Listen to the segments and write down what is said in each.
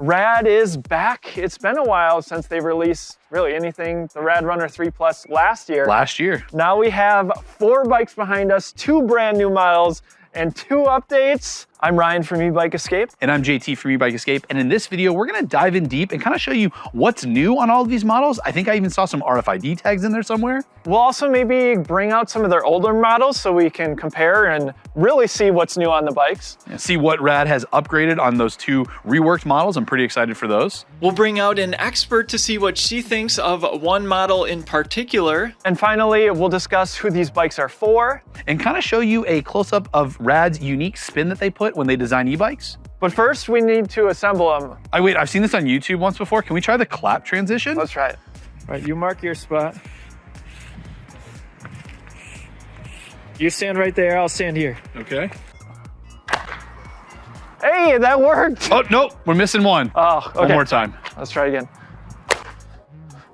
Rad is back. It's been a while since they released really anything, the Rad Runner 3 Plus last year. Now we have 4 bikes behind us, 2 brand new models, and 2 updates. I'm Ryan from Ebike Escape. And I'm JT from Ebike Escape. And in this video, we're gonna dive in deep and kind of show you what's new on all of these models. I think I even saw some RFID tags in there somewhere. We'll also maybe bring out some of their older models so we can compare and really see what's new on the bikes. Yeah, see what Rad has upgraded on those 2 reworked models. I'm pretty excited for those. We'll bring out an expert to see what she thinks of one model in particular. And finally, we'll discuss who these bikes are for. And kind of show you a close-up of Rad's unique spin that they put when they design e-bikes. But first, we need to assemble them. Wait, I've seen this on YouTube once before. Can we try the clap transition? Let's try it. All right, you mark your spot. You stand right there, I'll stand here. Okay. Hey, that worked. Oh, no, we're missing one. Oh, okay. One more time. Let's try it again.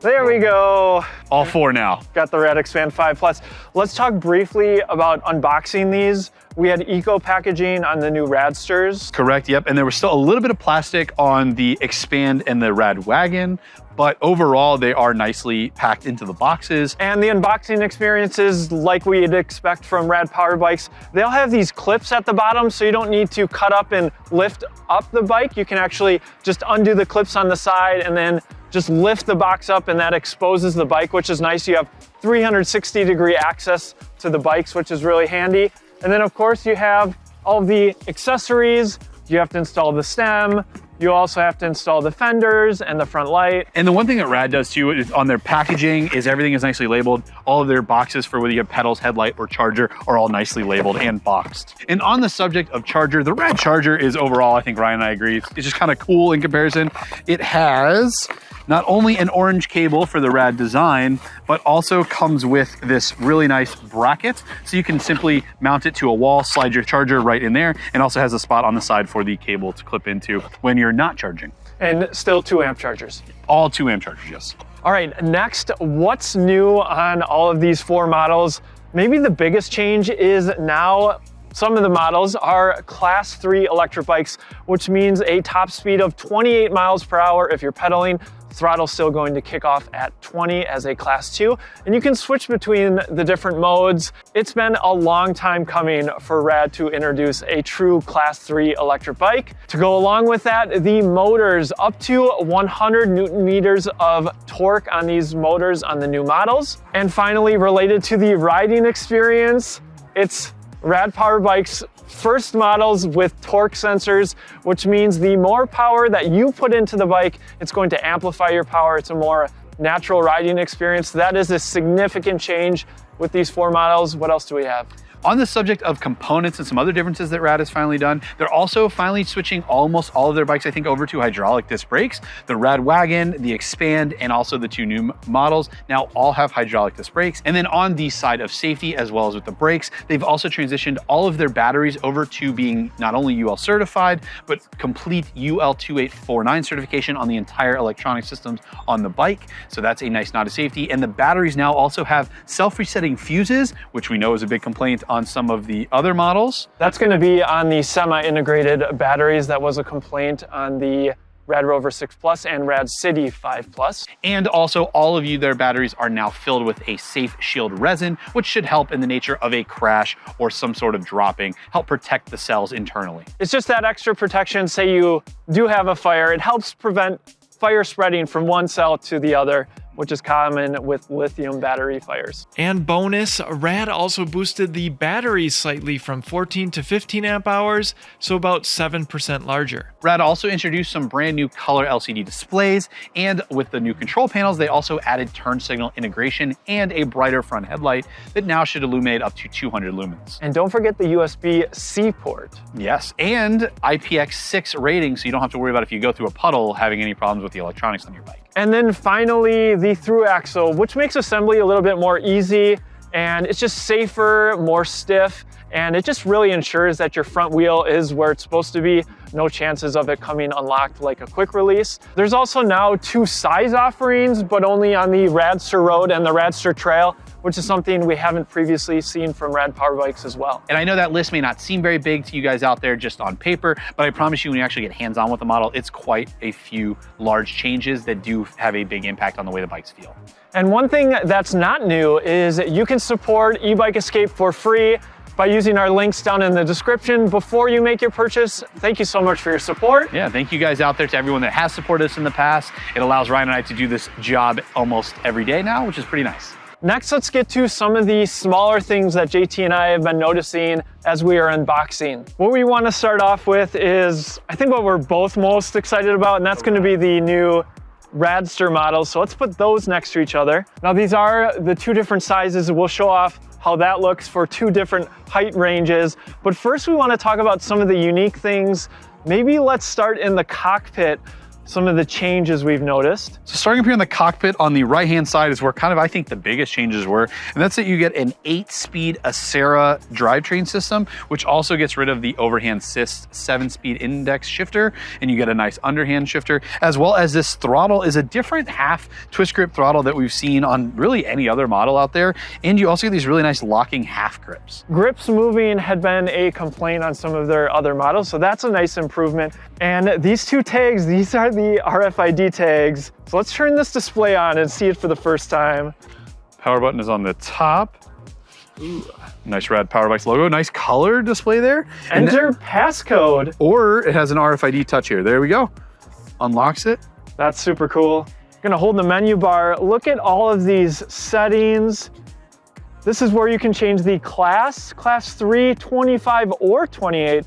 There we go. All 4 now. Got the RadExpand 5 Plus. Let's talk briefly about unboxing these. We had eco packaging on the new Radsters. Correct, yep. And there was still a little bit of plastic on the Expand and the RadWagon, but overall they are nicely packed into the boxes. And the unboxing experience is like we'd expect from Rad Power Bikes. They'll have these clips at the bottom, so you don't need to cut up and lift up the bike. You can actually just undo the clips on the side and then just lift the box up, and that exposes the bike, which is nice. You have 360-degree access to the bikes, which is really handy. And then of course you have all the accessories. You have to install the stem. You also have to install the fenders and the front light. And the one thing that Rad does too is on their packaging is everything is nicely labeled. All of their boxes for whether you have pedals, headlight, or charger are all nicely labeled and boxed. And on the subject of charger, the Rad charger is overall, I think Ryan and I agree, it's just kind of cool in comparison. It has not only an orange cable for the Rad design, but also comes with this really nice bracket. So you can simply mount it to a wall, slide your charger right in there, and also has a spot on the side for the cable to clip into when you're not charging. And still 2 amp chargers. All 2 amp chargers, yes. All right, next, what's new on all of these 4 models? Maybe the biggest change is now some of the models are Class 3 electric bikes, which means a top speed of 28 miles per hour if you're pedaling. Throttle's still going to kick off at 20 as a Class 2, and you can switch between the different modes. It's been a long time coming for Rad to introduce a true Class 3 electric bike. To go along with that, the motors, up to 100 Newton meters of torque on these motors on the new models. And finally, related to the riding experience, it's Rad Power Bikes' first models with torque sensors, which means the more power that you put into the bike, it's going to amplify your power. It's a more natural riding experience. That is a significant change with these 4 models. What else do we have? On the subject of components and some other differences that Rad has finally done, they're also finally switching almost all of their bikes, I think, over to hydraulic disc brakes. The RadWagon, the Expand, and also the 2 new models now all have hydraulic disc brakes. And then on the side of safety, as well as with the brakes, they've also transitioned all of their batteries over to being not only UL certified, but complete UL 2849 certification on the entire electronic systems on the bike. So that's a nice nod of safety. And the batteries now also have self-resetting fuses, which we know is a big complaint on some of the other models. That's going to be on the semi-integrated batteries. That was a complaint on the Rad Rover 6 Plus and Rad City 5 Plus. And also all of their batteries are now filled with a safe shield resin, which should help in the nature of a crash or some sort of dropping, help protect the cells internally. It's just that extra protection. Say you do have a fire, it helps prevent fire spreading from one cell to the other, which is common with lithium battery fires. And bonus, Rad also boosted the batteries slightly from 14 to 15 amp hours, so about 7% larger. Rad also introduced some brand new color LCD displays, and with the new control panels, they also added turn signal integration and a brighter front headlight that now should illuminate up to 200 lumens. And don't forget the USB-C port. Yes, and IPX6 rating, so you don't have to worry about if you go through a puddle having any problems with the electronics on your bike. And then finally, the through axle, which makes assembly a little bit more easy, and it's just safer, more stiff, and it just really ensures that your front wheel is where it's supposed to be. No chances of it coming unlocked like a quick release. There's also now 2 size offerings, but only on the Radster Road and the Radster Trail, which is something we haven't previously seen from Rad Power Bikes as well. And I know that list may not seem very big to you guys out there just on paper, but I promise you when you actually get hands-on with the model, it's quite a few large changes that do have a big impact on the way the bikes feel. And one thing that's not new is you can support Ebike Escape for free by using our links down in the description before you make your purchase. Thank you so much for your support. Yeah, thank you guys out there, to everyone that has supported us in the past. It allows Ryan and I to do this job almost every day now, which is pretty nice. Next, let's get to some of the smaller things that JT and I have been noticing as we are unboxing. What we want to start off with is, I think what we're both most excited about, and that's going to be the new Radster models. So let's put those next to each other. Now these are the two different sizes. We'll show off how that looks for two different height ranges. But first we want to talk about some of the unique things. Maybe let's start in the cockpit, some of the changes we've noticed. So starting up here in the cockpit on the right-hand side is where kind of I think the biggest changes were, and that's that you get an 8-speed Acera drivetrain system, which also gets rid of the overhand assist 7-speed index shifter, and you get a nice underhand shifter, as well as this throttle is a different half twist grip throttle that we've seen on really any other model out there, and you also get these really nice locking half grips. Grips moving had been a complaint on some of their other models, so that's a nice improvement. And these two tags, these are the RFID tags. So let's turn this display on and see it for the first time. Power button is on the top. Ooh, nice Rad Power Bikes logo, nice color display there. Enter passcode. Or it has an RFID touch here. There we go. Unlocks it. That's super cool. Gonna hold the menu bar. Look at all of these settings. This is where you can change the class 3, 25, or 28.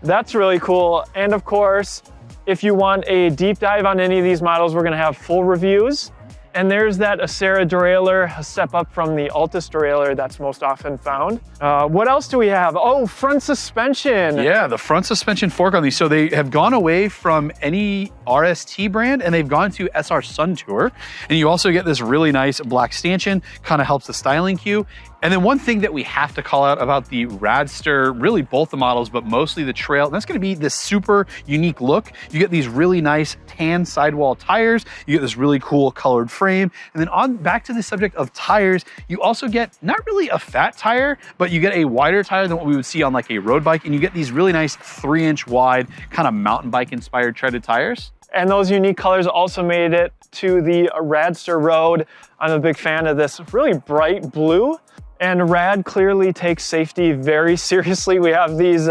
That's really cool. And of course, if you want a deep dive on any of these models, we're gonna have full reviews. And there's that Acera derailleur, a step up from the Altus derailleur that's most often found. What else do we have? Oh, front suspension. Yeah, the front suspension fork on these. So they have gone away from any RST brand and they've gone to SR Sun Tour. And you also get this really nice black stanchion, kind of helps the styling cue. And then one thing that we have to call out about the Radster, really both the models, but mostly the Trail, and that's gonna be this super unique look. You get these really nice tan sidewall tires, you get this really cool colored frame, and then on back to the subject of tires, you also get not really a fat tire, but you get a wider tire than what we would see on like a road bike, and you get these really nice 3-inch wide, kind of mountain bike inspired treaded tires. And those unique colors also made it to the Radster Road. I'm a big fan of this really bright blue. And Rad clearly takes safety very seriously. We have these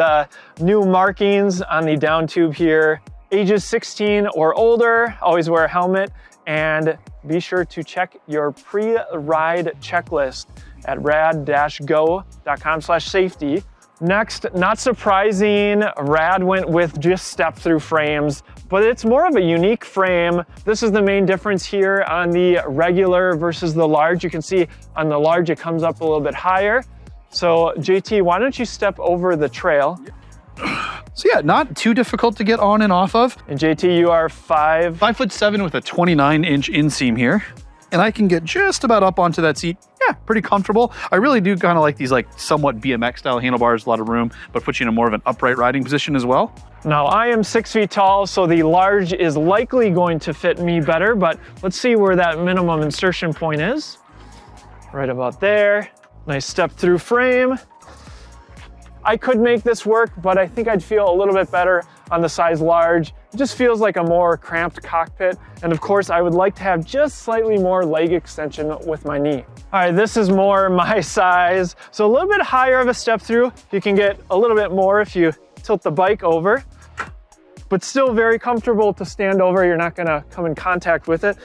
new markings on the down tube here. Ages 16 or older, always wear a helmet, and be sure to check your pre-ride checklist at rad-go.com/safety. Next, not surprising, Rad went with just step-through frames, but it's more of a unique frame. This is the main difference here on the regular versus the large. You can see on the large, it comes up a little bit higher. So JT, why don't you step over the Trail? So yeah, not too difficult to get on and off of. And JT, you are 5'7" with a 29-inch inseam here. And I can get just about up onto that seat. Yeah, pretty comfortable. I really do kind of like these like somewhat BMX style handlebars, a lot of room, but puts you in a more of an upright riding position as well. Now I am 6 feet tall, so the large is likely going to fit me better, but let's see where that minimum insertion point is. Right about there. Nice step through frame. I could make this work, but I think I'd feel a little bit better on the size large. It just feels like a more cramped cockpit. And of course, I would like to have just slightly more leg extension with my knee. All right, this is more my size. So a little bit higher of a step through. You can get a little bit more if you tilt the bike over, but still very comfortable to stand over. You're not gonna come in contact with it.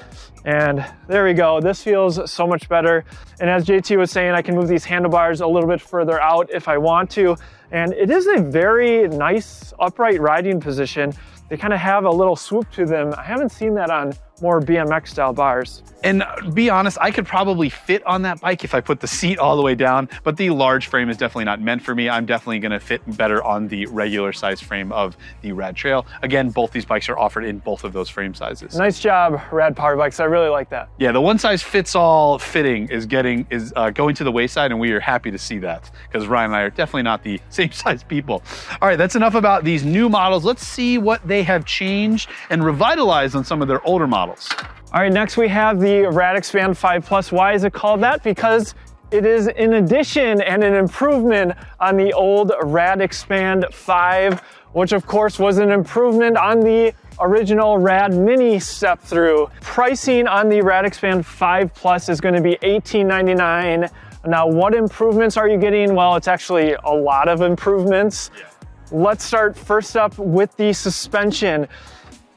And there we go. This feels so much better. And as JT was saying, I can move these handlebars a little bit further out if I want to. And it is a very nice upright riding position. They kind of have a little swoop to them. I haven't seen that on more BMX style bars. And be honest, I could probably fit on that bike if I put the seat all the way down, but the large frame is definitely not meant for me. I'm definitely gonna fit better on the regular size frame of the Rad Trail. Again, both these bikes are offered in both of those frame sizes. Nice job, Rad Power Bikes. I really like that. Yeah, the one size fits all fitting is going to the wayside, and we are happy to see that because Ryan and I are definitely not the same size people. All right, that's enough about these new models. Let's see what they have changed and revitalized on some of their older models. All right, next we have the RadExpand 5 Plus. Why is it called that? Because It is an addition and an improvement on the old RadExpand 5, which of course was an improvement on the original Rad Mini step through. Pricing on the RadExpand 5 Plus is going to be $18.99. Now, what improvements are you getting? Well, it's actually a lot of improvements. Yeah. Let's start first up with the suspension.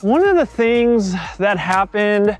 One of the things that happened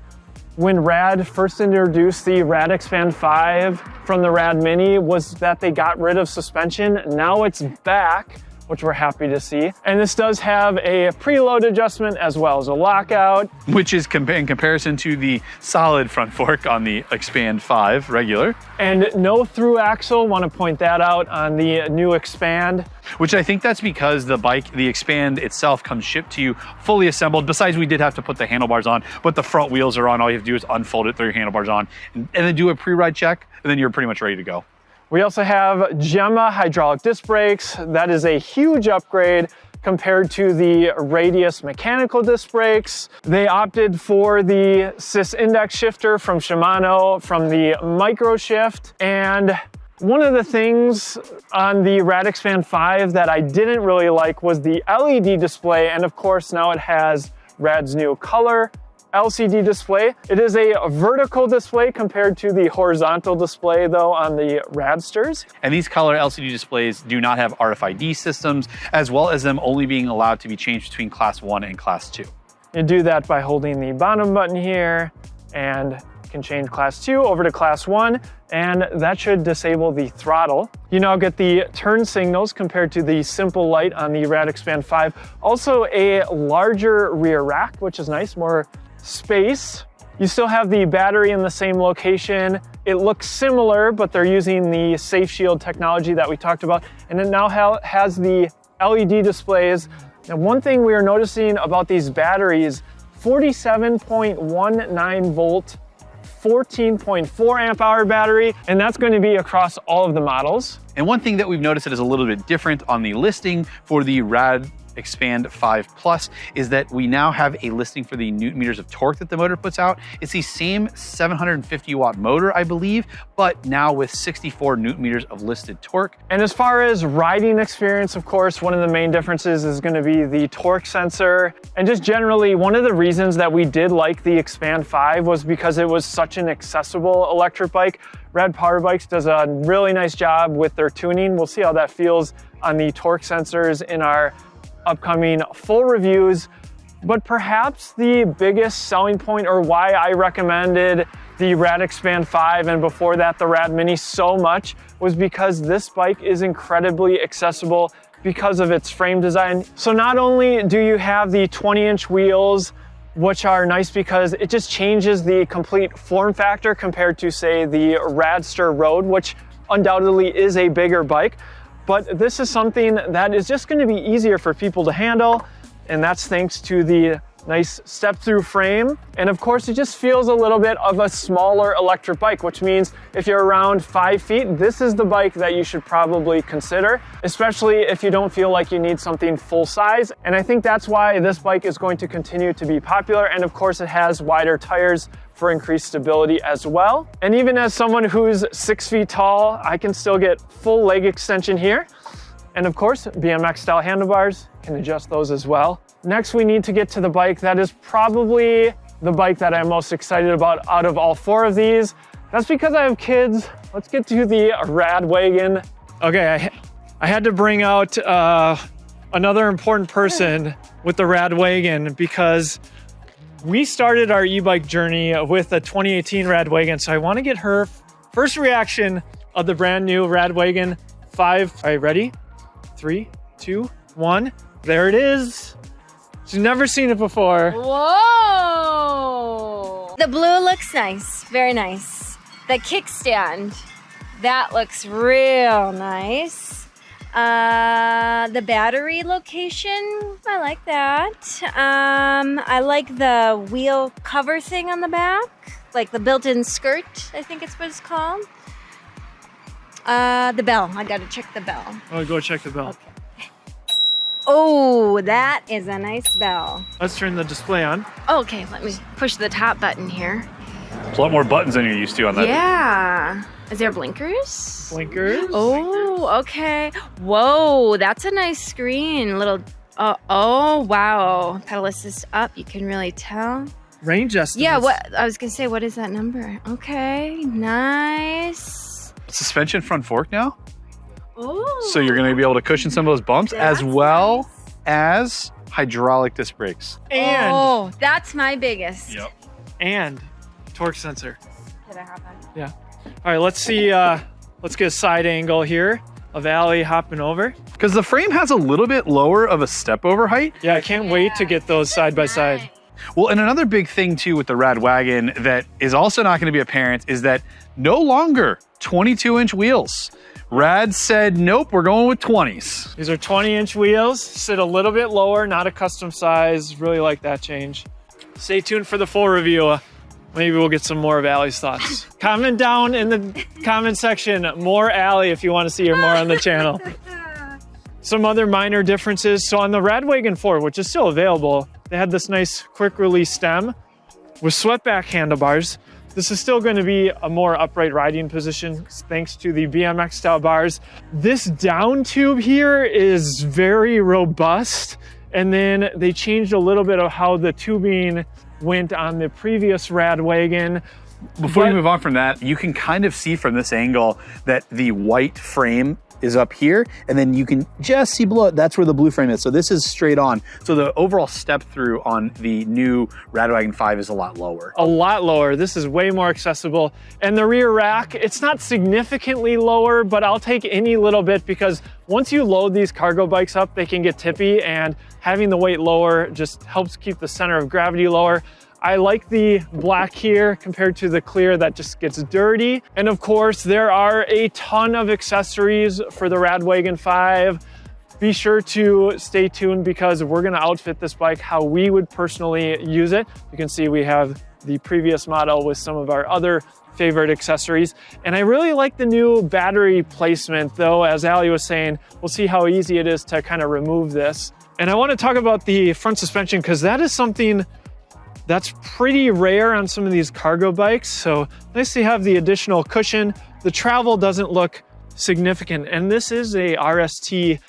when Rad first introduced the RadExpand 5 from the Rad Mini was that they got rid of suspension. Now it's back, which we're happy to see. And this does have a preload adjustment as well as a lockout. Which is in comparison to the solid front fork on the Expand 5 regular. And no through axle, want to point that out on the new Expand. Which I think that's because the bike, the Expand itself comes shipped to you fully assembled. Besides, we did have to put the handlebars on, but the front wheels are on. All you have to do is unfold it, throw your handlebars on, and then do a pre-ride check, and then you're pretty much ready to go. We also have Gemma hydraulic disc brakes. That is a huge upgrade compared to the Radius mechanical disc brakes. They opted for the Sys index shifter from Shimano from the Micro Shift. And one of the things on the RadExpand 5 that I didn't really like was the LED display. And of course, now it has Rad's new color LCD display. It is a vertical display compared to the horizontal display though on the Radsters. And these color LCD displays do not have RFID systems, as well as them only being allowed to be changed between Class 1 and Class 2. You do that by holding the bottom button here, and you can change Class 2 over to Class 1, and that should disable the throttle. You now get the turn signals compared to the simple light on the RadExpand 5. Also a larger rear rack, which is nice, more space. You still have the battery in the same location. It looks similar, but they're using the Safe Shield technology that we talked about. And it now has the LED displays. And one thing we are noticing about these batteries, 47.19 volt, 14.4 amp hour battery, and that's going to be across all of the models. And one thing that we've noticed that is a little bit different on the listing for the RadExpand 5 Plus is that we now have a listing for the Newton meters of torque that the motor puts out. It's the same 750 watt motor, I believe, but now with 64 Newton meters of listed torque. And as far as riding experience, of course, one of the main differences is going to be the torque sensor. And just generally, one of the reasons that we did like the Expand 5 was because it was such an accessible electric bike. Rad Power Bikes does a really nice job with their tuning. We'll see how that feels on the torque sensors in our upcoming full reviews. But perhaps the biggest selling point, or why I recommended the RadExpand 5 and before that the Rad Mini so much, was because this bike is incredibly accessible because of its frame design. So not only do you have the 20-inch wheels, which are nice because it just changes the complete form factor compared to, say, the Radster Road, which undoubtedly is a bigger bike. But this is something that is just going to be easier for people to handle, and that's thanks to the nice step-through frame. And of course, it just feels a little bit of a smaller electric bike, which means if you're around 5 feet, this is the bike that you should probably consider, especially if you don't feel like you need something full size. And I think that's why this bike is going to continue to be popular. And of course, it has wider tires for increased stability as well. And even as someone who's 6 feet tall, I can still get full leg extension here. And of course, BMX style handlebars, can adjust those as well. Next, we need to get to the bike that is probably the bike that I'm most excited about out of all 4 of these. That's because I have kids. Let's get to the RadWagon. Okay, I had to bring out another important person with the RadWagon because we started our e-bike journey with a 2018 RadWagon. So I want to get her first reaction of the brand new RadWagon 5. All right, ready? 3, 2, 1. There it is. She's never seen it before. Whoa! The blue looks nice, very nice. The kickstand, that looks real nice. The battery location, I like that. I like the wheel cover thing on the back, like the built-in skirt, I think it's what it's called. The bell, I gotta check the bell. Oh, go check the bell. Okay. Oh, that is a nice bell. Let's turn the display on. Okay, let me push the top button here. There's a lot more buttons than you're used to on that. Yeah. Is there blinkers? Blinkers. Oh, okay. Whoa, that's a nice screen. Little, oh, wow. Pedal assist up, you can really tell. Range estimates. Yeah, what I was gonna say, what is that number? Okay, nice. Suspension front fork now. Oh. So you're going to be able to cushion some of those bumps as That's well as hydraulic disc brakes. And Oh, that's my biggest. and torque sensor. Did that happen? Yeah. All right, let's see. Let's get a side angle here of Allie hopping over. Because the frame has a little bit lower of a step over height. Yeah, I can't wait to get those side by side. Well, and another big thing too with the RadWagon that is also not going to be apparent is that no longer 22-inch wheels. Rad said, nope, we're going with 20s. These are 20-inch wheels, sit a little bit lower, not a custom size. Really like that change. Stay tuned for the full review. Maybe we'll get some more of Allie's thoughts. Comment down in the comment section, more Allie if you want to see her more on the channel. Some other minor differences. So on the RadWagon 4, which is still available, they had this nice quick release stem with swept back handlebars. This is still going to be a more upright riding position thanks to the BMX style bars. This down tube here is very robust. And then they changed a little bit of how the tubing went on the previous RadWagon. Before you move on from that, you can kind of see from this angle that the white frame is up here, and then you can just see below it, that's where the blue frame is. So this is straight on. So the overall step through on the new RadWagon 5 is a lot lower. A lot lower. This is way more accessible. And the rear rack, it's not significantly lower, but I'll take any little bit because once you load these cargo bikes up, they can get tippy, and having the weight lower just helps keep the center of gravity lower. I like the black here compared to the clear that just gets dirty. And of course, there are a ton of accessories for the RadWagon 5. Be sure to stay tuned because we're gonna outfit this bike how we would personally use it. You can see we have the previous model with some of our other favorite accessories. And I really like the new battery placement though, as Allie was saying, we'll see how easy it is to kind of remove this. And I wanna talk about the front suspension because that is something that's pretty rare on some of these cargo bikes. So nice to have the additional cushion. The travel doesn't look significant. And this is a RST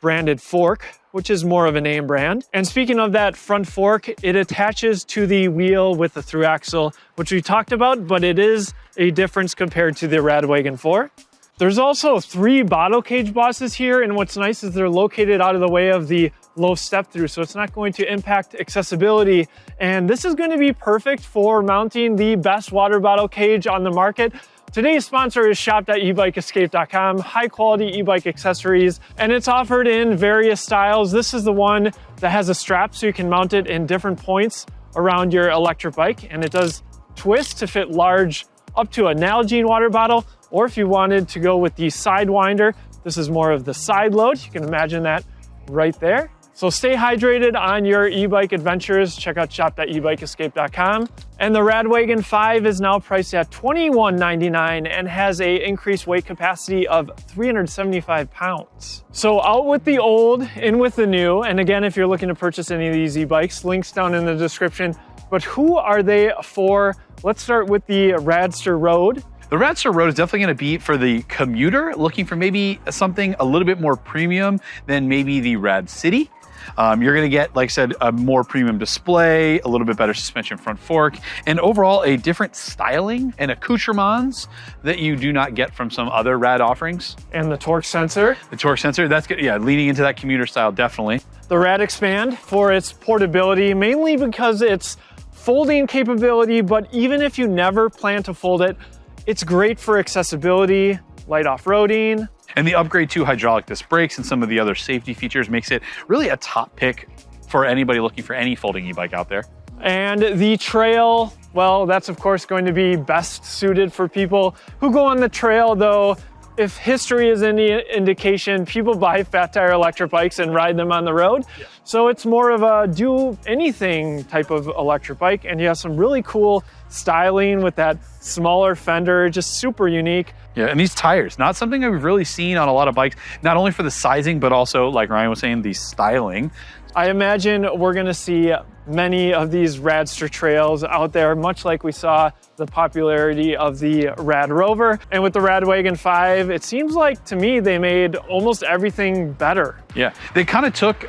branded fork, which is more of a name brand. And speaking of that front fork, it attaches to the wheel with the through axle, which we talked about, but it is a difference compared to the RadWagon 4. There's also 3 bottle cage bosses here, and what's nice is they're located out of the way of the low step through, so it's not going to impact accessibility. And this is going to be perfect for mounting the best water bottle cage on the market. Today's sponsor is shop.ebikeescape.com, high quality e-bike accessories, and it's offered in various styles. This is the one that has a strap so you can mount it in different points around your electric bike, and it does twist to fit large up to a Nalgene water bottle, or if you wanted to go with the Sidewinder, this is more of the side load. You can imagine that right there. So stay hydrated on your e-bike adventures. Check out shop.ebikeescape.com. And the RadWagon 5 is now priced at $21.99 and has an increased weight capacity of 375 pounds. So out with the old, in with the new. And again, if you're looking to purchase any of these e-bikes, links down in the description. But who are they for? Let's start with the Radster Road. The Radster Road is definitely going to be for the commuter looking for maybe something a little bit more premium than maybe the Rad City. You're going to get, like I said, a more premium display, a little bit better suspension front fork, and overall a different styling and accoutrements that you do not get from some other Rad offerings. And the torque sensor. The torque sensor, that's good. Yeah, leaning into that commuter style, definitely. The RadExpand for its portability, mainly because it's folding capability, but even if you never plan to fold it, it's great for accessibility, light off-roading. And the upgrade to hydraulic disc brakes and some of the other safety features makes it really a top pick for anybody looking for any folding e-bike out there. And the trail, well, that's of course going to be best suited for people who go on the trail, though. If history is any indication, people buy fat tire electric bikes and ride them on the road. Yeah. So it's more of a do anything type of electric bike. And you have some really cool styling with that smaller fender, just super unique. Yeah, and these tires, not something I've really seen on a lot of bikes, not only for the sizing, but also, like Ryan was saying, the styling. I imagine we're gonna see many of these Radster trails out there, much like we saw the popularity of the Rad Rover. And with the RadWagon 5, it seems like to me they made almost everything better. Yeah, they kind of took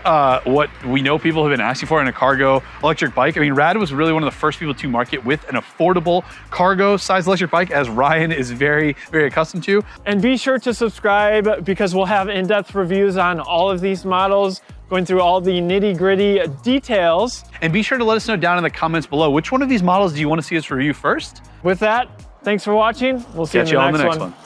what we know people have been asking for in a cargo electric bike. I mean, Rad was really one of the first people to market with an affordable cargo size electric bike, as Ryan is very, very accustomed to. And be sure to subscribe because we'll have in-depth reviews on all of these models, going through all the nitty-gritty details. And be sure to let us know down in the comments below, which one of these models do you want to see us review first? With that, thanks for watching. We'll see Catch you you in on the the next next one. one.